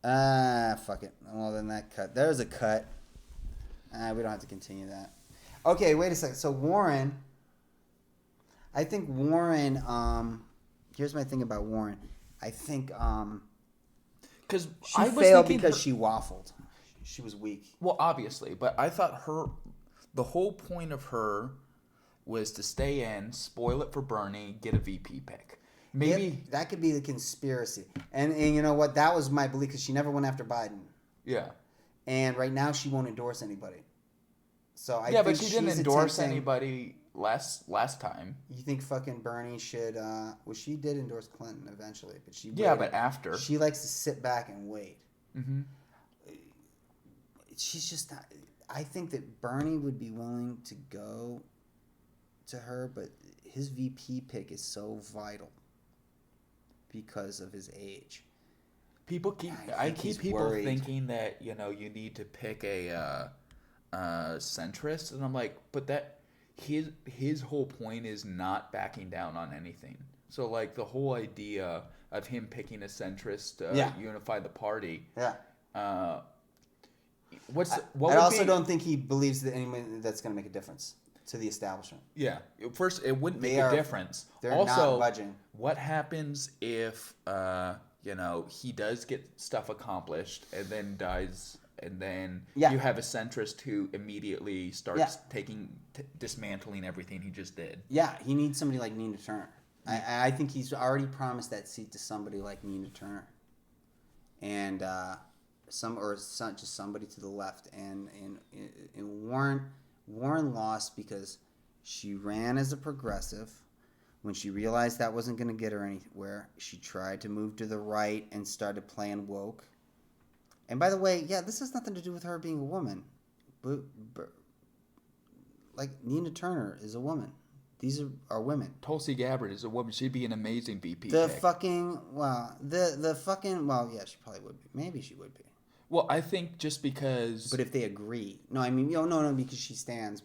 Fuck it. Well, then that cut. There's a cut. We don't have to continue that. Okay, wait a second. So Warren, I think Warren. Here's my thing about Warren. I think because she failed because she waffled. She was weak. Well, obviously, but I thought the whole point of her was to stay in, spoil it for Bernie, get a VP pick. Maybe that could be the conspiracy. And you know what? That was my belief because she never went after Biden. Yeah. And right now she won't endorse anybody. So I think but she didn't endorse anybody last time. You think fucking Bernie should? Well, she did endorse Clinton eventually, but she but after she likes to sit back and wait. Mm-hmm. She's just not. I think that Bernie would be willing to go to her, but his VP pick is so vital because of his age. I keep people worried. Thinking that you need to pick a centrist, and I'm like, but that his whole point is not backing down on anything. So like the whole idea of him picking a centrist to unify the party. Yeah. I also don't think he believes that anyone that's going to make a difference to the establishment. Yeah. First, it wouldn't make a difference. They're also, not budging. What happens if he does get stuff accomplished and then dies, and then you have a centrist who immediately starts dismantling everything he just did? Yeah, he needs somebody like Nina Turner. I think he's already promised that seat to somebody like Nina Turner, and just somebody to the left. And Warren lost because she ran as a progressive. When she realized that wasn't going to get her anywhere, she tried to move to the right and started playing woke. And by the way, this has nothing to do with her being a woman. But like Nina Turner is a woman. These are women. Tulsi Gabbard is a woman. She'd be an amazing VP. She probably would be. Maybe she would be. Well, I think just because. But if they agree, no, because she stands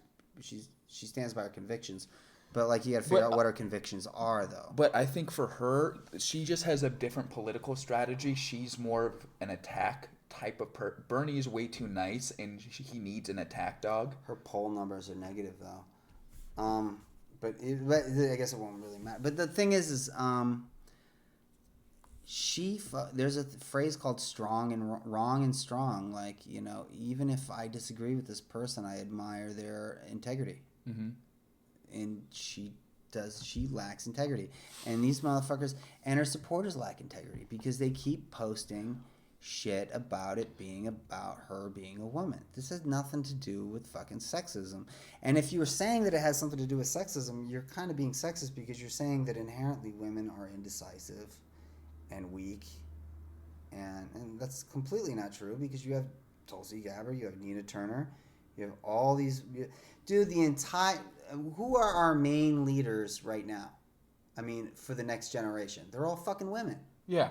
by her convictions. But like you got to figure out what her convictions are, though. But I think for her, she just has a different political strategy. She's more of an attack type of Bernie is way too nice, and he needs an attack dog. Her poll numbers are negative, though. But I guess it won't really matter. But the thing is there's a phrase called wrong and strong. Like, even if I disagree with this person, I admire their integrity. Mm-hmm. And she lacks integrity. And these motherfuckers and her supporters lack integrity because they keep posting shit about it being about her being a woman. This has nothing to do with fucking sexism. And if you were saying that it has something to do with sexism, you're kind of being sexist because you're saying that inherently women are indecisive and weak. And that's completely not true because you have Tulsi Gabbard, you have Nina Turner, you have all these... Dude, who are our main leaders right now? I mean, for the next generation. They're all fucking women. Yeah.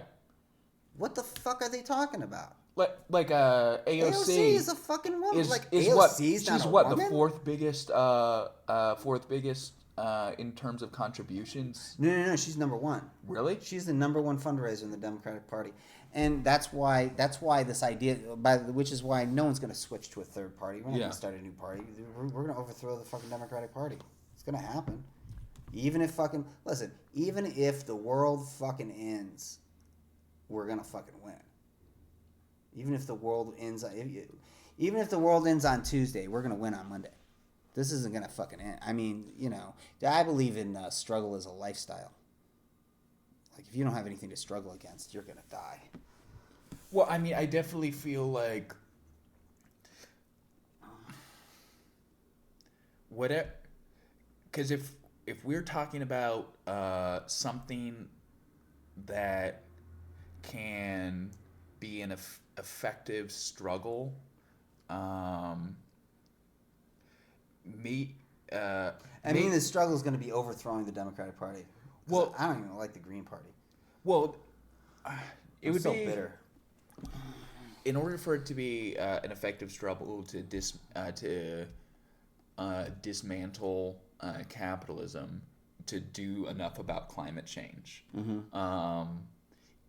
What the fuck are they talking about? Like AOC. AOC is a fucking woman. She's the fourth biggest in terms of contributions. No, she's number one. Really? She's the number one fundraiser in the Democratic Party. And that's why this idea, which is why no one's going to switch to a third party. We're not going to start a new party. We're going to overthrow the fucking Democratic Party. It's going to happen. Even if the world fucking ends, we're going to fucking win. Even if the world ends on Tuesday, we're going to win on Monday. This isn't going to fucking end. I mean, I believe in struggle as a lifestyle. Like, if you don't have anything to struggle against, you're going to die. Well, I mean, I definitely feel like whatever, because if we're talking about something that can be an effective struggle, the struggle is going to be overthrowing the Democratic Party. Well, I don't even like the Green Party. Well, it would be bitter. In order for it to be an effective struggle to dismantle capitalism, to do enough about climate change, mm-hmm.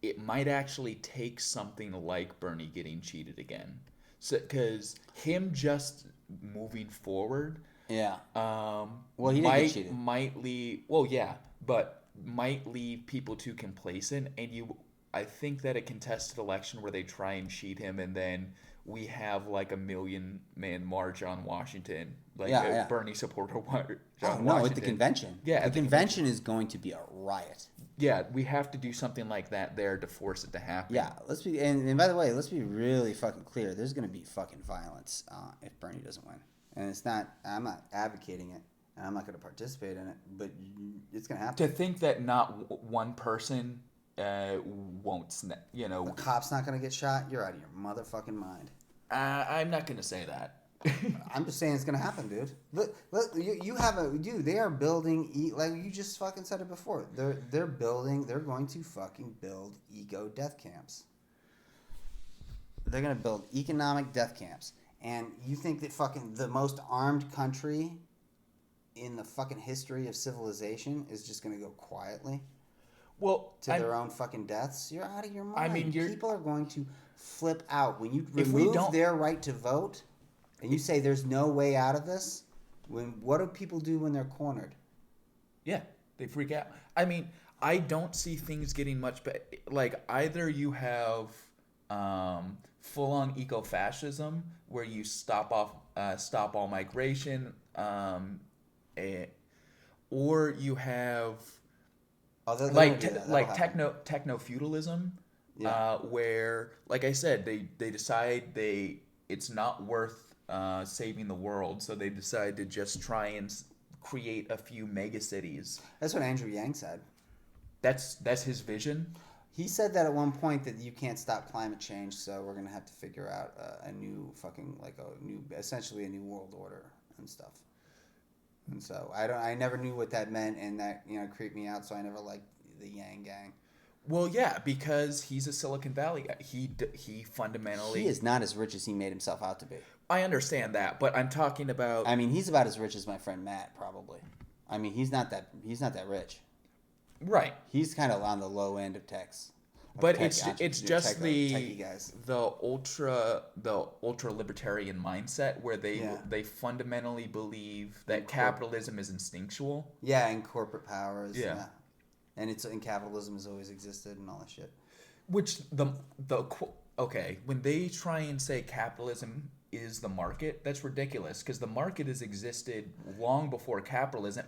it might actually take something like Bernie getting cheated again. So, because him just moving forward, yeah. well, he did get cheated. Might leave. Well, yeah, but might leave people too complacent, and I think that a contested election where they try and cheat him, and then we have like a 1,000,000-man march on Washington, like a Bernie supporter march on Washington. At the convention. Yeah, the convention is going to be a riot. Yeah, we have to do something like that there to force it to happen. Yeah, and by the way, let's be really fucking clear. There's going to be fucking violence if Bernie doesn't win. And I'm not advocating it, and I'm not going to participate in it, but it's going to happen. To think that not one person won't, the cop's not going to get shot, you're out of your motherfucking mind. I'm not going to say that. I'm just saying it's going to happen, dude. Look, they are building, like you just fucking said it before. They're going to fucking build eco death camps. They're going to build economic death camps. And you think that fucking the most armed country in the fucking history of civilization is just going to go quietly? Well, to their own fucking deaths? You're out of your mind. I mean, people are going to flip out when you remove their right to vote, and you say there's no way out of this. What do people do when they're cornered? Yeah, they freak out. I mean, I don't see things getting much better. Like either you have full-on eco-fascism where you stop all migration, or you have techno feudalism, where, like I said, they decide it's not worth saving the world, so they decide to just try and create a few mega cities. That's what Andrew Yang said. That's his vision. He said that at one point that you can't stop climate change, so we're gonna have to figure out a new fucking essentially a new world order and stuff. And so I never knew what that meant, and that creeped me out. So I never liked the Yang Gang. Well, yeah, because he's a Silicon Valley guy. He fundamentally he is not as rich as he made himself out to be. I understand that, but I'm talking about. I mean, he's about as rich as my friend Matt, probably. I mean, he's not that rich. Right. He's kind of on the low end of techs. But it's just the ultra libertarian mindset where they fundamentally believe that capitalism is instinctual. Yeah, and corporate powers. Yeah. And capitalism has always existed and all that shit. Which when they try and say capitalism is the market, that's ridiculous, because the market has existed long before capitalism.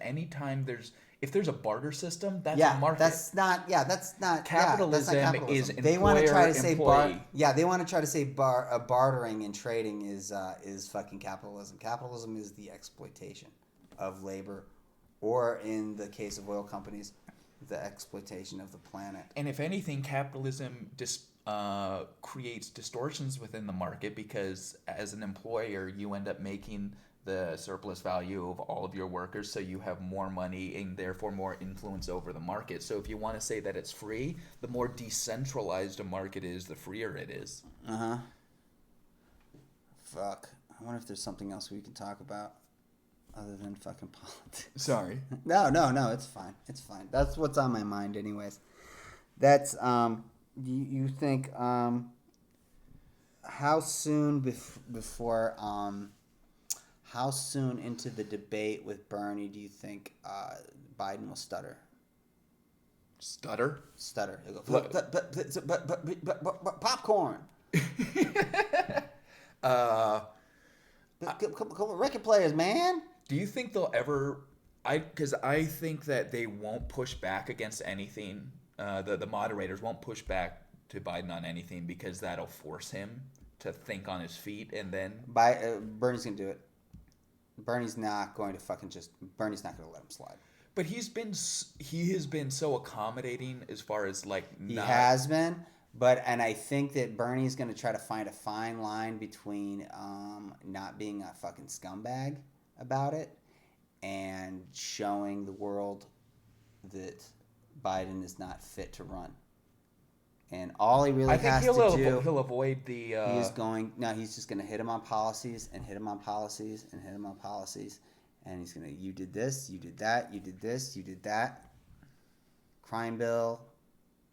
If there's a barter system, that's a market. That's not capitalism. That's not capitalism. Is they want to try to say they want to try to say bartering and trading is fucking capitalism. Capitalism is the exploitation of labor, or in the case of oil companies, the exploitation of the planet. And if anything, capitalism creates distortions within the market, because as an employer, you end up making the surplus value of all of your workers, so you have more money and therefore more influence over the market. So if you want to say that it's free, the more decentralized a market is, the freer it is. Fuck. I wonder if there's something else we can talk about other than fucking politics. Sorry. No, it's fine. It's fine. That's what's on my mind anyways. That's you think how soon before how soon into the debate with Bernie do you think Biden will stutter? Stutter? Stutter. He'll go, popcorn. Record players, man. Do you think they'll ever... Because I think that they won't push back against anything. The moderators won't push back to Biden on anything, because that'll force him to think on his feet, and then... Bernie's going to do it. Bernie's not going to let him slide. But he has been so accommodating as far as he has been, and I think that Bernie's going to try to find a fine line between not being a fucking scumbag about it and showing the world that Biden is not fit to run. And all he really has to do... he'll avoid the... he's just going to hit him on policies and hit him on policies and hit him on policies. And he's going to, you did this, you did that, you did this, you did that. Crime bill,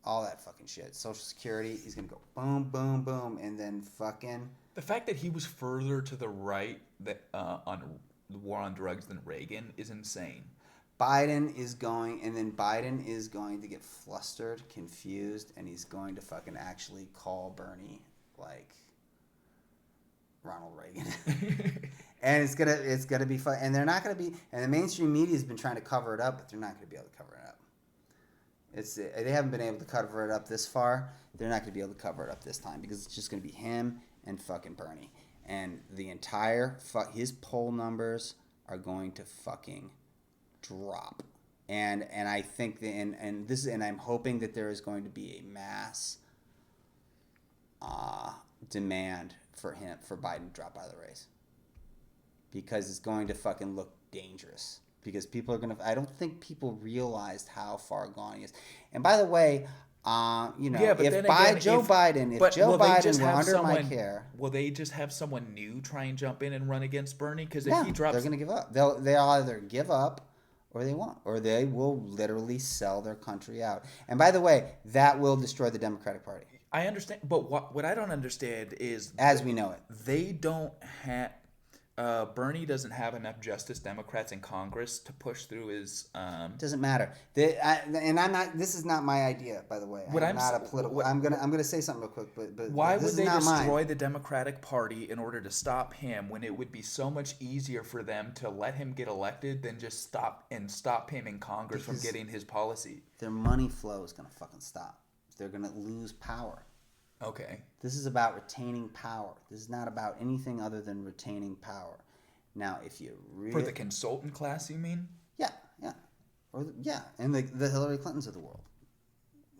all that fucking shit. Social Security, he's gonna go boom, boom, boom, and then fucking. The fact that he was further to the right on the war on drugs than Reagan is insane. Biden is going to get flustered, confused, and he's going to fucking actually call Bernie like Ronald Reagan. And it's gonna be fun. And they're not gonna be. And the mainstream media's been trying to cover it up, but they're not gonna be able to cover it up. They haven't been able to cover it up this far. They're not gonna be able to cover it up this time because it's just gonna be him and fucking Bernie, and the entire his poll numbers are going to fucking drop. And I think and I'm hoping that there is going to be a mass demand for Biden to drop out of the race. Because it's going to fucking look dangerous. Because people are going to... I don't think people realized how far gone he is. And by the way, if Joe Biden were under my care... Will they just have someone new try and jump in and run against Bernie? Because if he drops... they're going to give up. They'll either give up or they won't. Or they will literally sell their country out. And by the way, that will destroy the Democratic Party. I understand. But what I don't understand is... As we know it. They don't have... Bernie doesn't have enough Justice Democrats in Congress to push through his. Doesn't matter. And I'm not. This is not my idea, by the way. I'm not a political. I'm gonna say something real quick, but why would they destroy the Democratic Party in order to stop him when it would be so much easier for them to let him get elected than just stop him in Congress from getting his policy? Their money flow is gonna fucking stop. They're gonna lose power. Okay. This is about retaining power. This is not about anything other than retaining power. Now, if you for the consultant class, you mean? Yeah, and the Hillary Clintons of the world.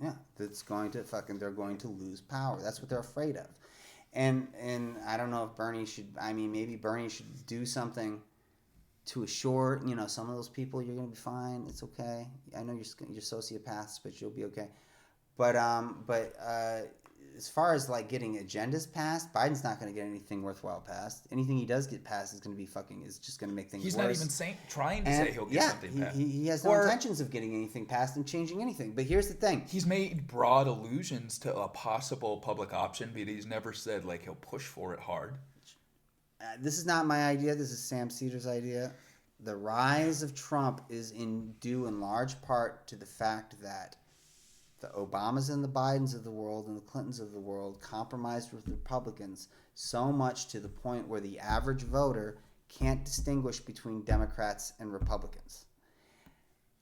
Yeah, that's going to they're going to lose power. That's what they're afraid of. And I don't know if Bernie should. I mean, maybe Bernie should do something to assure some of those people you're going to be fine. It's okay. I know you're sociopaths, but you'll be okay. But as far as like getting agendas passed, Biden's not going to get anything worthwhile passed. Anything he does get passed is going to be is just going to make things worse. He's not even trying to say he'll get something passed. He has no intentions of getting anything passed and changing anything. But here's the thing. He's made broad allusions to a possible public option, but he's never said like he'll push for it hard. This is not my idea. This is Sam Cedars' idea. The rise of Trump is due in large part to the fact that the Obamas and the Bidens of the world and the Clintons of the world compromised with Republicans so much to the point where the average voter can't distinguish between Democrats and Republicans.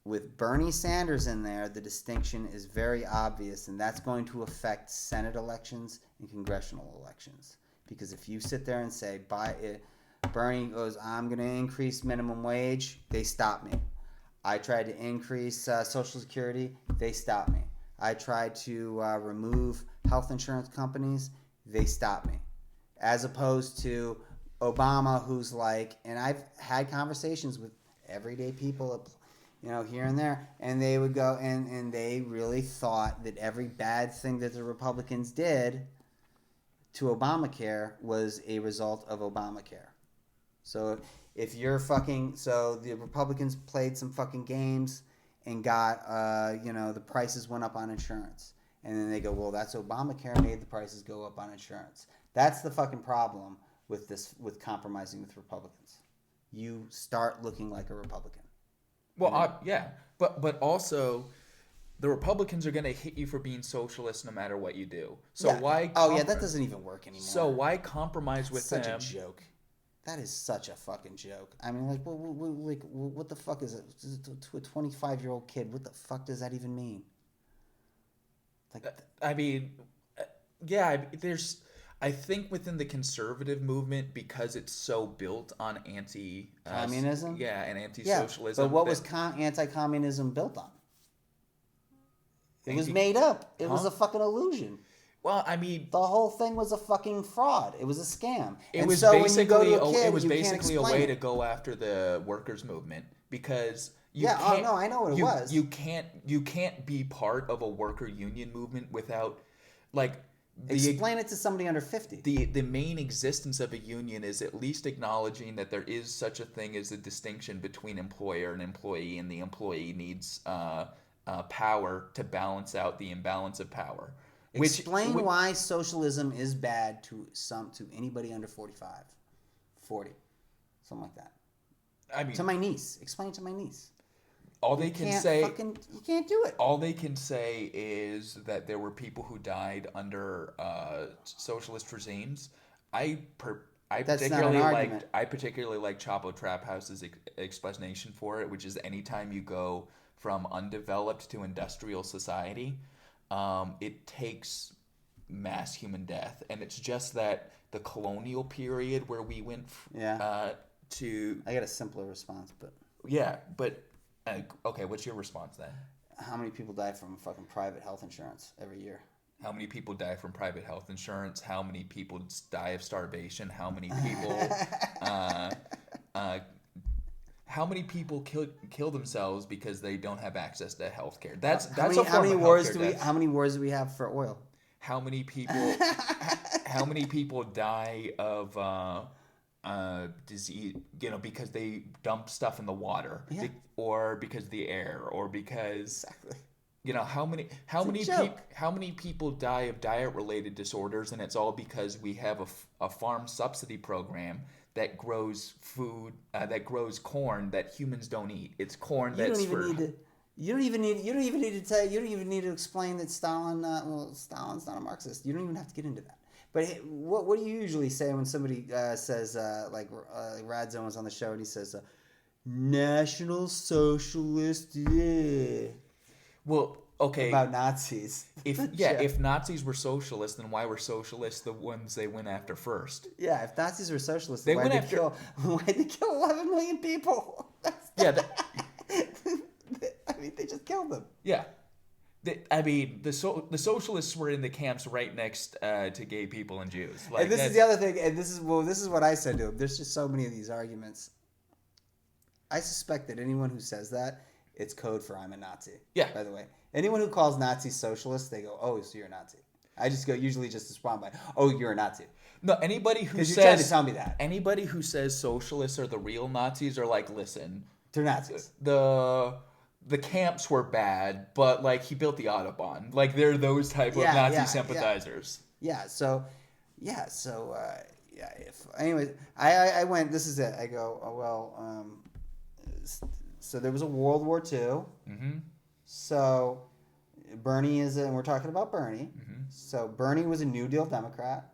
With Bernie Sanders in there, the distinction is very obvious, and that's going to affect Senate elections and congressional elections. Because if you sit there and say, Bernie goes, I'm going to increase minimum wage, they stop me. I tried to increase Social Security, they stop me. I tried to remove health insurance companies, they stop me. As opposed to Obama, who's like, and I've had conversations with everyday people, here and there, and they would go, and they really thought that every bad thing that the Republicans did to Obamacare was a result of Obamacare. So if you're so the Republicans played some fucking games and got, the prices went up on insurance. And then they go, well, that's Obamacare made the prices go up on insurance. That's the fucking problem with compromising with Republicans. You start looking like a Republican. Well, yeah. But also, the Republicans are going to hit you for being socialist no matter what you do. So why... that doesn't even work anymore. So why compromise with them? Such a joke. That is such a fucking joke. I mean, what the fuck is it? To a 25-year-old kid, what the fuck does that even mean? There's... I think within the conservative movement, because it's so built on communism? And anti-socialism. Yeah, but what was anti-communism built on? It was made up. It was a fucking illusion. Well, I mean... The whole thing was a fucking fraud. It was a scam. It was basically a way to go after the workers' movement because... I know what it was. You can't be part of a worker union movement without, explain it to somebody under 50. The main existence of a union is at least acknowledging that there is such a thing as a distinction between employer and employee, and the employee needs power to balance out the imbalance of power. Explain why socialism is bad to anybody under 45, 40, something like that. I mean, to my niece. Explain it to my niece. All they can say, you can't do it. All they can say is that there were people who died under socialist regimes. I particularly like Chapo Trap House's explanation for it, which is anytime you go from undeveloped to industrial society, it takes mass human death, and it's just that the colonial period where we went to. I got a simpler response, but okay, what's your response then? How many people die from fucking private health insurance every year? How many people die from private health insurance? How many people die of starvation? How many people how many people kill themselves because they don't have access to health care? That's how many wars do we have for oil? How many people die of disease, because they dump stuff in the water, or because of the air, or because how many people die of diet related disorders, and it's all because we have a farm subsidy program that grows food that grows corn that humans don't eat. It's corn You don't even need to explain that Stalin. Stalin's not a Marxist. You don't even have to get into that. But what do you usually say when somebody says, like Radzone was on the show and he says, National Socialist, yeah. Well, okay. About Nazis. If Nazis were socialists, then why were socialists the ones they went after first? Yeah, if Nazis were socialists, why'd they kill 11 million people? I mean, they just killed them. Yeah. The socialists were in the camps right next to gay people and Jews. And this is the other thing, and this is what I said to him. There's just so many of these arguments. I suspect that anyone who says that, it's code for I'm a Nazi. Yeah. By the way, anyone who calls Nazis socialists, they go, "Oh, so you're a Nazi." I just usually respond by, "Oh, you're a Nazi." No, anybody who says, you're trying to tell me that. Anybody who says socialists are the real Nazis are like, listen, they're Nazis. The camps were bad, but like he built the Autobahn. Like they're those type of Nazi sympathizers. Anyways, I went. This is it. I go. Oh well. So there was a World War II. Mm-hmm. So Bernie and we're talking about Bernie. Mm-hmm. So Bernie was a New Deal Democrat.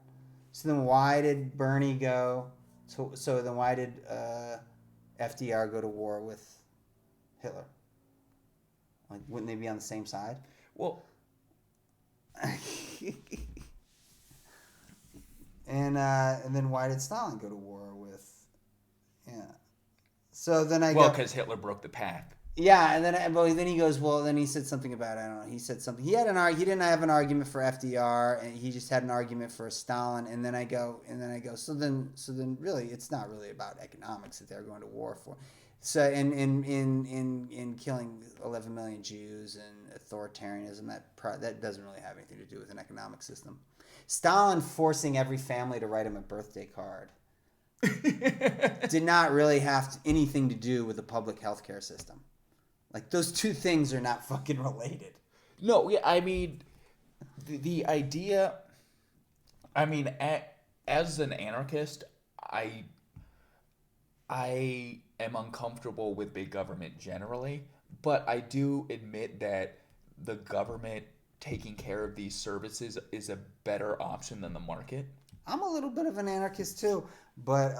So then why did Bernie go? So then why did FDR go to war with Hitler? Like, wouldn't they be on the same side? Well, and then why did Stalin go to war with? Yeah. So then because Hitler broke the pact. Yeah, and then he goes, well, then he said something about, I don't know, he said something. He didn't have an argument for FDR, and he just had an argument for Stalin. And then I go, so then really, it's not really about economics that they're going to war for. So in killing 11 million Jews and authoritarianism, that doesn't really have anything to do with an economic system. Stalin forcing every family to write him a birthday card did not really have anything to do with the public healthcare system. Like, those two things are not fucking related. No, yeah, I mean, the idea. I mean, as an anarchist, I am uncomfortable with big government generally, but I do admit that the government taking care of these services is a better option than the market. I'm a little bit of an anarchist too, but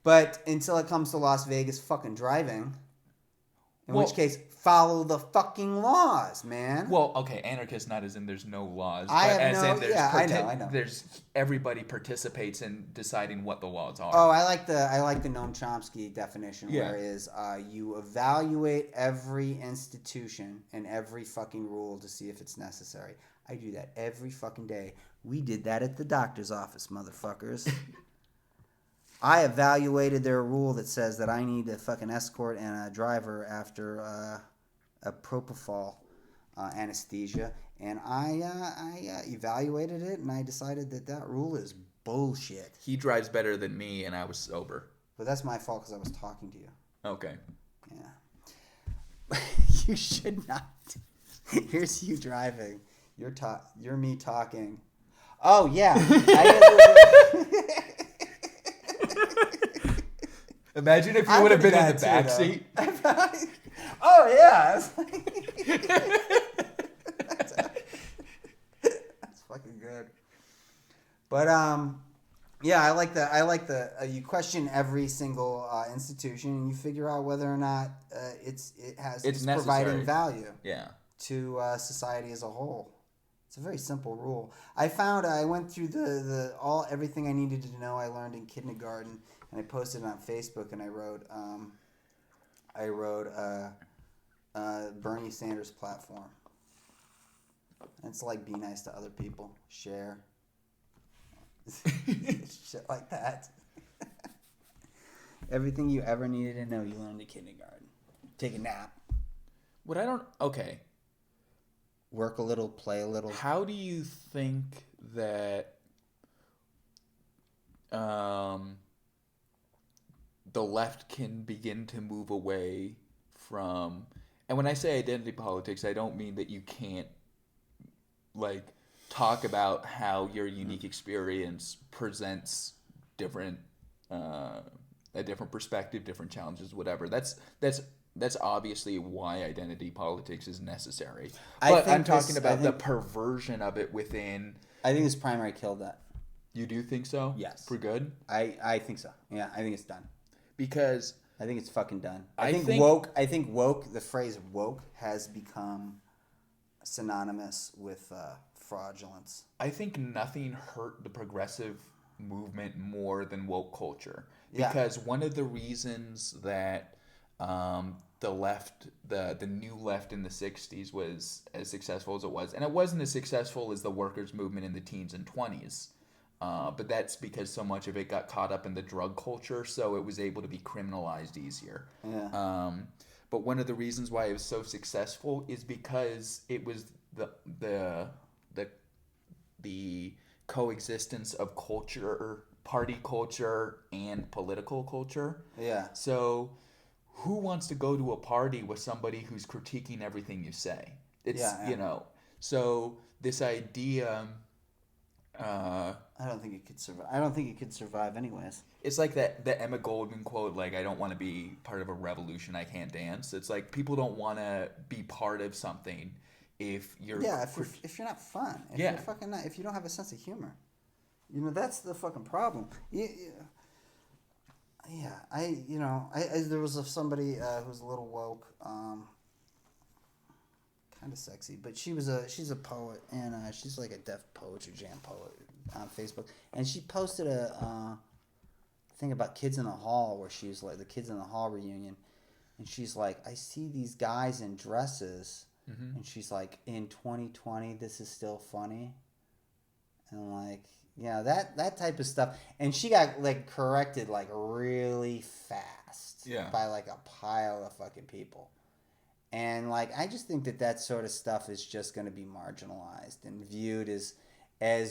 but until it comes to Las Vegas fucking driving, in which case, follow the fucking laws, man. Well, okay, anarchist not as in there's no laws. I know. There's everybody participates in deciding what the laws are. Oh, I like the Noam Chomsky definition, where is you evaluate every institution and every fucking rule to see if it's necessary. I do that every fucking day. We did that at the doctor's office, motherfuckers. I evaluated their rule that says that I need a fucking escort and a driver after a propofol anesthesia, and I evaluated it, and I decided that rule is bullshit. He drives better than me, and I was sober. But that's my fault because I was talking to you. Okay. Yeah. You should not. Here's you driving. You're me talking. Oh yeah. Imagine if you would have been in the back seat. Oh yeah. That's fucking good. But yeah, I like the you question every single institution and you figure out whether or not it's providing value. Yeah. To society as a whole. It's a very simple rule. I went through everything I needed to know I learned in kindergarten, and I posted it on Facebook, and I wrote Bernie Sanders' platform. And it's like, be nice to other people, share, shit like that. Everything you ever needed to know, you learned in kindergarten. Take a nap. Okay. Work a little, play a little. How do you think that the left can begin to move away from... And when I say identity politics, I don't mean that you can't talk about how your unique experience presents a different perspective, different challenges, whatever. That's obviously why identity politics is necessary. But I'm talking about the perversion of it within... I think this primary killed that. You do think so? Yes. For good? I think so. Yeah, I think it's done. Because... I think it's fucking done. I think woke, the phrase woke has become synonymous with fraudulence. I think nothing hurt the progressive movement more than woke culture. Because one of the reasons that... the left, the new left in the 60s was as successful as it was. And it wasn't as successful as the workers' movement in the teens and 20s. But that's because so much of it got caught up in the drug culture, so it was able to be criminalized easier. Yeah. But one of the reasons why it was so successful is because it was the coexistence of culture, party culture, and political culture. Yeah. So... who wants to go to a party with somebody who's critiquing everything you say? So this idea... I don't think it could survive. I don't think it could survive anyways. It's like the Emma Goldman quote, I don't want to be part of a revolution, I can't dance. It's like people don't want to be part of something if you're... Yeah, if you're not fun. If you're fucking not, if you don't have a sense of humor. That's the fucking problem. There was somebody who's a little woke, kind of sexy, but she's a poet, and she's like a deaf poetry jam poet on Facebook, and she posted a thing about Kids in the Hall, where she was like the Kids in the Hall reunion, and she's like, I see these guys in dresses, and she's like, in 2020, this is still funny, and I'm like... Yeah, that type of stuff. And she got, corrected, really fast. Yeah. By, a pile of fucking people. And, I just think that sort of stuff is just going to be marginalized and viewed as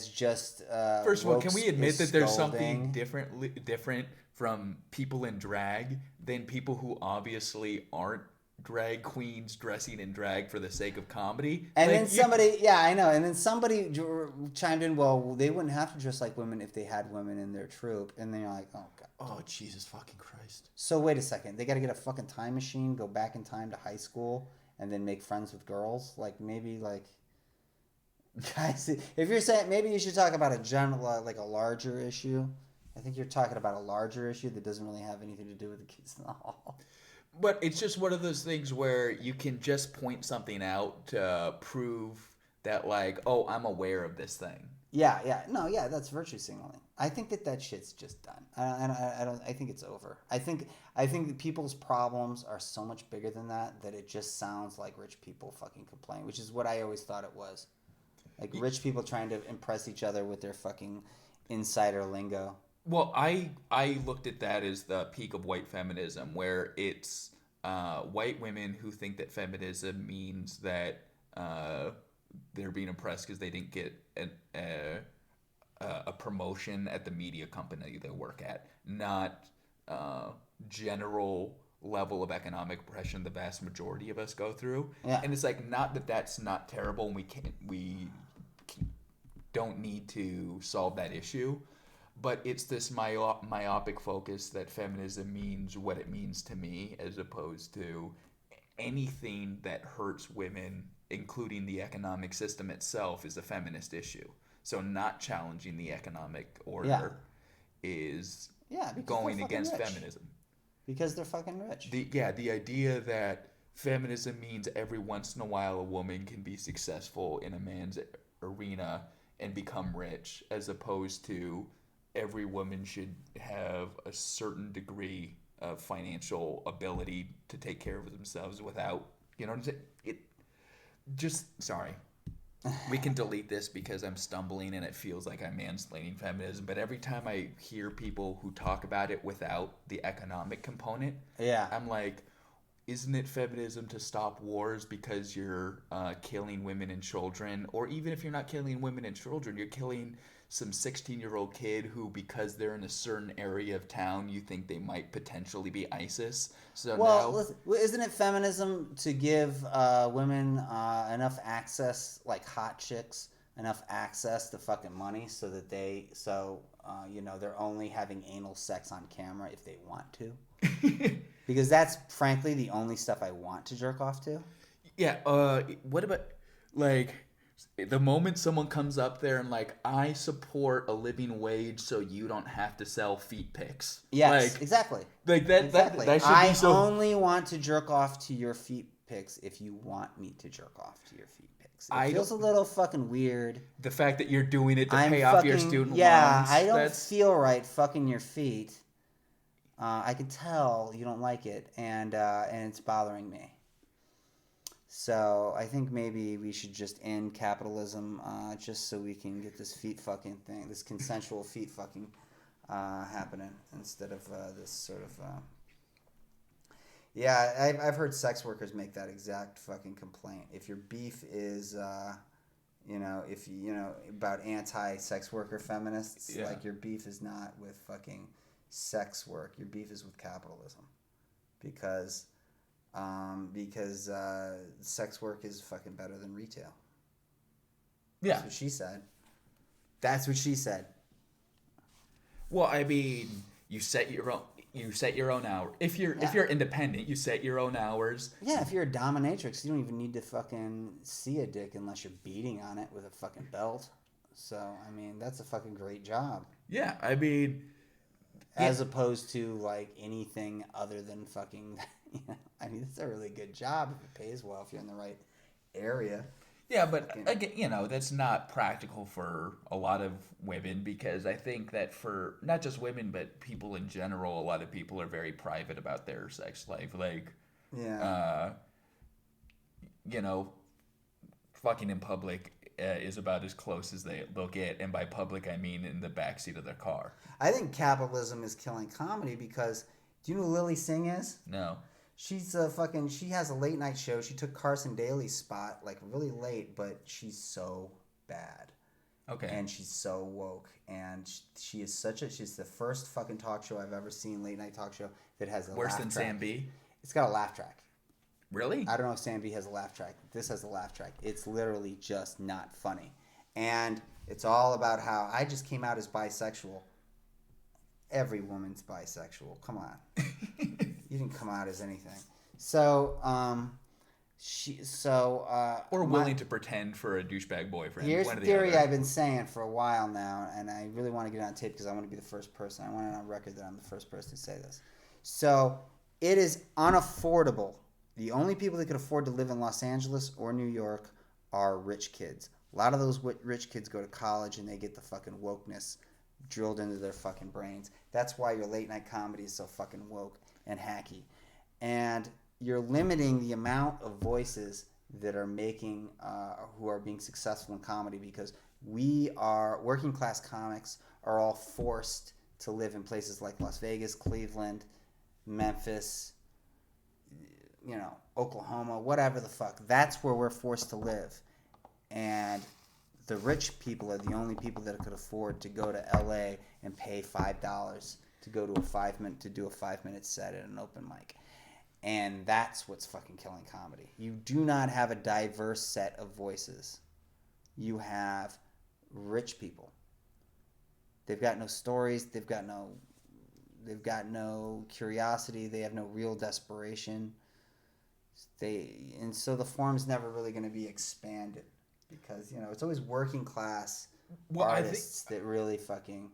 just... First of all, can we admit that there's something different from people in drag than people who obviously aren't drag queens dressing in drag for the sake of comedy? And then somebody, I know. And then somebody chimed in, well, they wouldn't have to dress like women if they had women in their troupe. And then you're like, oh, God. Oh, Jesus fucking Christ. So wait a second. They got to get a fucking time machine, go back in time to high school, and then make friends with girls? Guys, if you're saying, maybe you should talk about a general, a larger issue. I think you're talking about a larger issue that doesn't really have anything to do with the Kids in the Hall. But it's just one of those things where you can just point something out to prove that, I'm aware of this thing. Yeah. No, yeah, that's virtue signaling. I think that shit's just done. I think it's over. I think that people's problems are so much bigger than that it just sounds like rich people fucking complain, which is what I always thought it was. Rich people trying to impress each other with their fucking insider lingo. Well, I looked at that as the peak of white feminism, where it's white women who think that feminism means that they're being oppressed because they didn't get a promotion at the media company they work at, not general level of economic oppression the vast majority of us go through. Yeah. And it's like, not that that's not terrible and we don't need to solve that issue, but it's this myopic focus that feminism means what it means to me, as opposed to anything that hurts women, including the economic system itself, is a feminist issue. So not challenging the economic order is going against feminism. Because they're fucking rich. The idea that feminism means every once in a while a woman can be successful in a man's arena and become rich, as opposed to every woman should have a certain degree of financial ability to take care of themselves without, you know what I'm saying? Sorry. We can delete this because I'm stumbling and it feels like I'm mansplaining feminism. But every time I hear people who talk about it without the economic component, I'm like, isn't it feminism to stop wars because you're killing women and children? Or even if you're not killing women and children, you're killing some 16-year-old kid who, because they're in a certain area of town, you think they might potentially be ISIS. So listen, isn't it feminism to give women enough access, like hot chicks, enough access to fucking money so that they're only having anal sex on camera if they want to? Because that's frankly the only stuff I want to jerk off to. Yeah. What about like the moment someone comes up there and like, I support a living wage so you don't have to sell feet pics. Yes, exactly. Like that. Exactly. That should I be so. only want to jerk off to your feet pics if you want me to jerk off to your feet pics. It feels a little fucking weird. The fact that you're doing it to pay off your student loans. Yeah, I don't feel right fucking your feet. I can tell you don't like it, and it's bothering me. So I think maybe we should just end capitalism, just so we can get this feet fucking thing, this consensual feet fucking happening, instead of this sort of. Yeah, I've heard sex workers make that exact fucking complaint. If your beef is, about anti-sex worker feminists, like your beef is not with fucking sex work, your beef is with capitalism, because sex work is fucking better than retail. Yeah, that's what she said. Well, I mean, you set your own hour. If you're independent, you set your own hours. Yeah, if you're a dominatrix, you don't even need to fucking see a dick unless you're beating on it with a fucking belt. So I mean, that's a fucking great job. Yeah, I mean, as opposed to like anything other than fucking. I mean, it's a really good job if it pays well, if you're in the right area. Yeah, but again, that's not practical for a lot of women, because I think that for not just women but people in general, a lot of people are very private about their sex life. Like, fucking in public is about as close as they'll get, and by public I mean in the backseat of their car. I think capitalism is killing comedy because, do you know who Lily Singh is? No. She's she has a late night show. She took Carson Daly's spot like really late, but she's so bad. Okay. And she's so woke, and she's the first fucking talk show I've ever seen, late night talk show, that has a worse laugh than track. Sam B? It's got a laugh track. Really? I don't know if Sam B has a laugh track. This has a laugh track. It's literally just not funny. And it's all about how I just came out as bisexual. Every woman's bisexual. Come on. You didn't come out as anything. So, or willing to pretend for a douchebag boyfriend. Here's the theory I've been saying for a while now, and I really want to get it on tape because I want to be the first person. I want it on record that I'm the first person to say this. So, it is unaffordable. The only people that could afford to live in Los Angeles or New York are rich kids. A lot of those rich kids go to college and they get the fucking wokeness drilled into their fucking brains. That's why your late night comedy is so fucking woke and hacky. And you're limiting the amount of voices that are making, who are being successful in comedy, because working class comics are all forced to live in places like Las Vegas, Cleveland, Memphis, Oklahoma, whatever the fuck. That's where we're forced to live. And the rich people are the only people that could afford to go to LA and pay $5 to go to do a 5-minute set at an open mic. And that's what's fucking killing comedy. You do not have a diverse set of voices. You have rich people. They've got no stories. They've got no curiosity. They have no real desperation. And so the form's never really going to be expanded because it's always working class artists that really fucking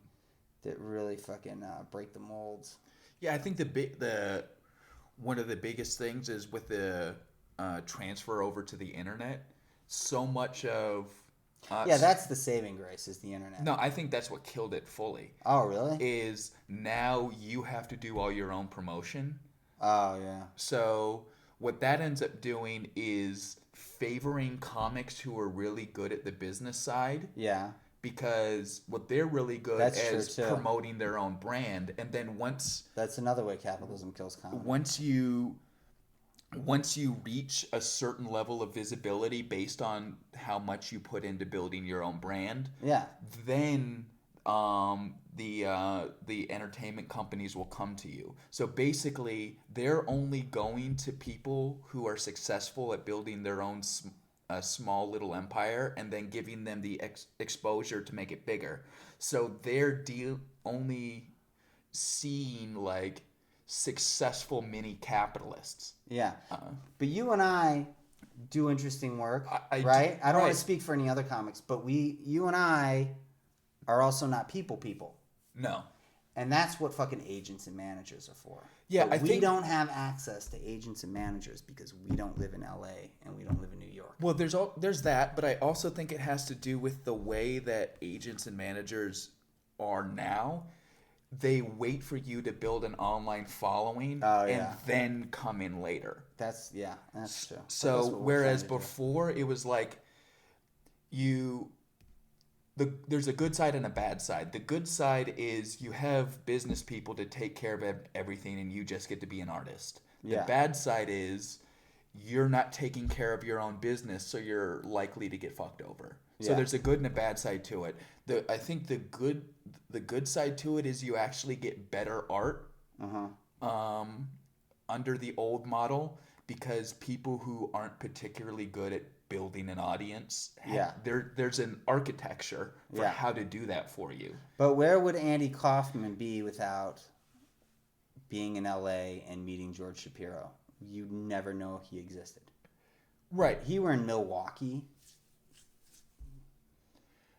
break the molds. Yeah, I think one of the biggest things is with the transfer over to the internet. So much of that's the saving grace is the internet. No, I think that's what killed it fully. Oh, really? Is now you have to do all your own promotion. Oh, yeah. So what that ends up doing is favoring comics who are really good at the business side. Yeah. Because what they're really good at is promoting their own brand. And then that's another way capitalism kills comedy. Once you reach a certain level of visibility based on how much you put into building your own brand, then the entertainment companies will come to you. So basically, they're only going to people who are successful at building their own small little empire and then giving them the exposure to make it bigger. So they're only seeing like successful mini capitalists. Yeah. But you and I do interesting work, right? I don't want to speak for any other comics, but you and I are also not people. No. And that's what fucking agents and managers are for. Yeah, but we don't have access to agents and managers because we don't live in LA and we don't live in New York. Well, there's that, but I also think it has to do with the way that agents and managers are now. They wait for you to build an online following and then come in later. That's true. So whereas before it was like there's a good side and a bad side. The good side is you have business people to take care of everything and you just get to be an artist. The bad side is you're not taking care of your own business, so you're likely to get fucked over. So there's a good and a bad side to it. I think the good side to it is you actually get better art under the old model because people who aren't particularly good at building an audience, there's an architecture for how to do that for you. But where would Andy Kaufman be without being in LA and meeting George Shapiro? You'd never know he existed. Right. He were in Milwaukee.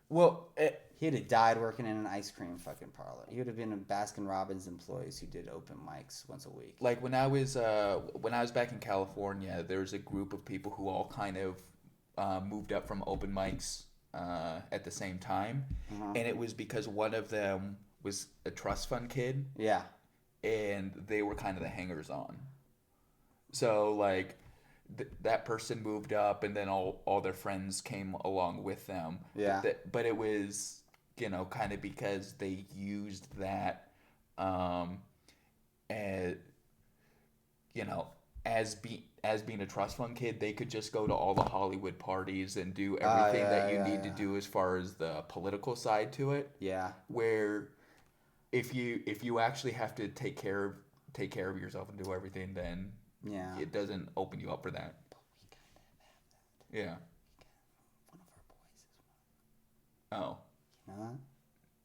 Well, he'd have died working in an ice cream fucking parlor. He would have been a Baskin Robbins employees who did open mics once a week. Like when I was back in California, there was a group of people who all kind of moved up from open mics at the same time, and it was because one of them was a trust fund kid. Yeah, and they were kind of the hangers on. So like. That person moved up, and then all their friends came along with them. Yeah. But it was, kind of because they used that, as being a trust fund kid, they could just go to all the Hollywood parties and do everything that you need to do as far as the political side to it. Yeah. Where, if you actually have to take care of yourself and do everything, then. Yeah. It doesn't open you up for that. But we kind of have that. Yeah. One of our boys is one. Oh.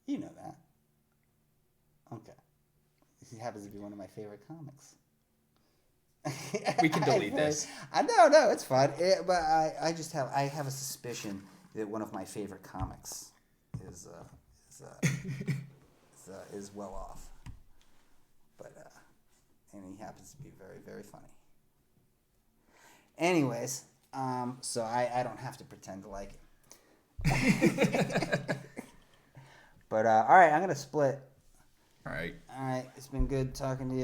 You know that. Okay. He happens to be one of my favorite comics. We can delete this. No, it's fine. But I have a suspicion that one of my favorite comics is well off. And he happens to be very, very funny. Anyways, so I don't have to pretend to like it. But all right, I'm gonna split. All right. It's been good talking to you.